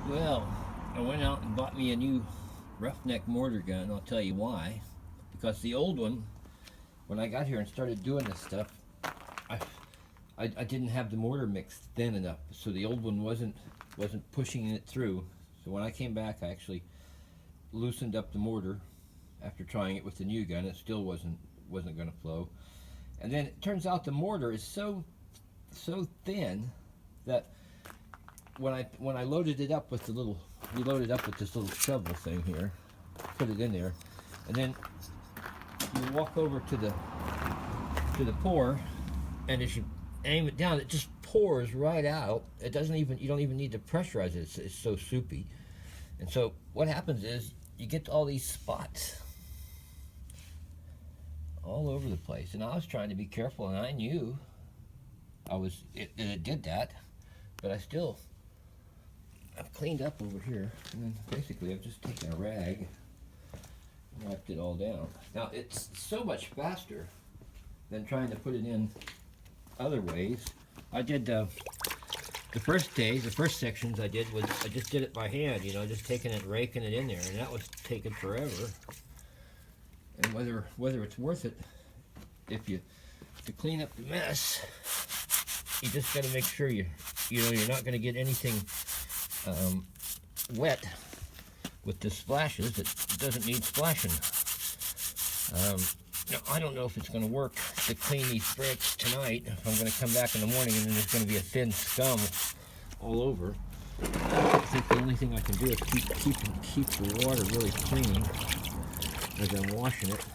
Well, I went out and bought me a new roughneck mortar gun. I'll tell you why. Because the old one, when I got here and started doing this stuff, I, I didn't have the mortar mixed thin enough, so the old one wasn't pushing it through. So when I came back, I actually loosened up the mortar after trying it with the new gun. It still wasn't going to flow. And then it turns out the mortar is so thin that when I loaded it up with the little, we loaded up with this little shovel thing here, put it in there, and then you walk over to the pour, and as you aim it down, it just pours right out. It doesn't even, you don't even need to pressurize it. It's so soupy. And so what happens is you get all these spots all over the place. And I was trying to be careful, and I knew it did that, but I've cleaned up over here, and then basically I've just taken a rag and wiped it all down. Now it's so much faster than trying to put it in other ways. I did the first sections I did was I just did it by hand, just taking it, raking it in there, and that was taking forever. And whether it's worth it, to clean up the mess, you just got to make sure you're not going to get anything wet with the splashes that doesn't need splashing. Now, I don't know if it's going to work to clean these bricks tonight. If I'm going to come back in the morning and then there's going to be a thin scum all over. I think the only thing I can do is keep the water really clean as I'm washing it.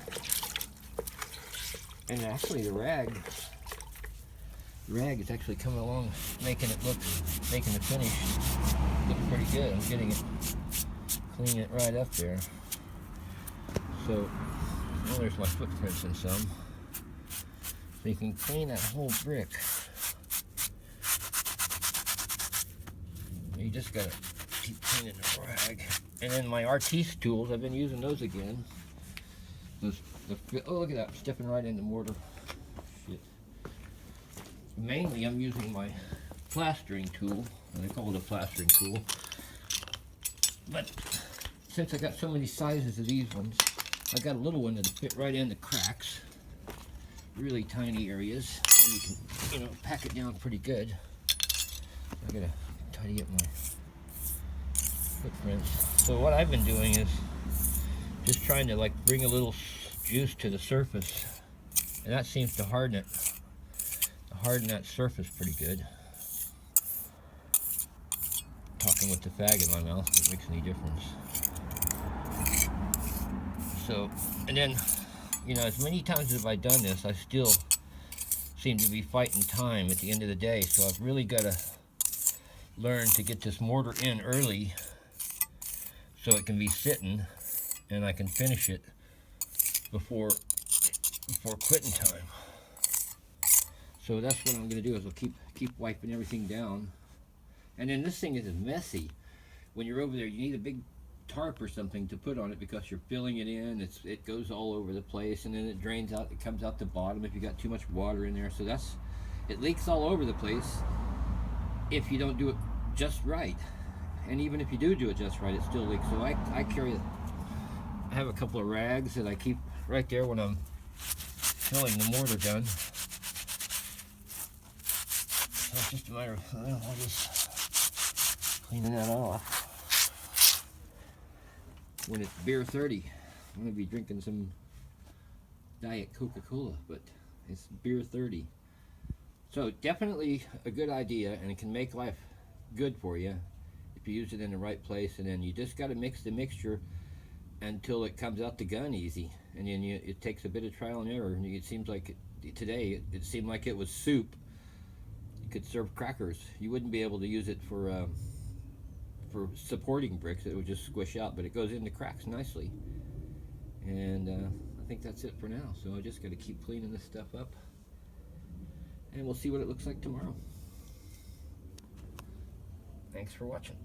And actually the rag is actually coming along, making the finish look pretty good. I'm getting it, cleaning it right up there. So, well, there's my footprints in some. So you can clean that whole brick. You just gotta keep cleaning the rag. And then my Artis tools, I've been using those again. Oh, look at that, stepping right into mortar. Shit. Mainly I'm using my plastering tool, and I call it a plastering tool. But since I got so many sizes of these ones, I got a little one that'll fit right in the cracks, really tiny areas, and you can, pack it down pretty good. I gotta tidy up my footprints. So what I've been doing is just trying to bring a little juice to the surface, and that seems to harden that surface pretty good. Talking with the fag in my mouth, if it makes any difference. So, and then, as many times as I've done this, I still seem to be fighting time at the end of the day. So I've really got to learn to get this mortar in early so it can be sitting and I can finish it before quitting time. So that's what I'm going to do, is I'll keep wiping everything down. And then this thing is messy. When you're over there, you need a big tarp or something to put on it because you're filling it in. It goes all over the place, and then it drains out. It comes out the bottom if you got too much water in there. So it leaks all over the place if you don't do it just right. And even if you do it just right, it still leaks. So I have a couple of rags that I keep right there when I'm filling the mortar gun. So it's just a matter of, I'll just cleaning that off. When it's beer 30, I'm going to be drinking some Diet Coca-Cola, but it's beer 30. So definitely a good idea, and it can make life good for you if you use it in the right place. And then you just got to mix the mixture until it comes out the gun easy. And then it takes a bit of trial and error. And it seems like today it seemed like it was soup. You could serve crackers. You wouldn't be able to use it for supporting bricks. It would just squish out, but it goes into cracks nicely. And I think that's it for now. So I just got to keep cleaning this stuff up, and we'll see what it looks like tomorrow. Thanks for watching.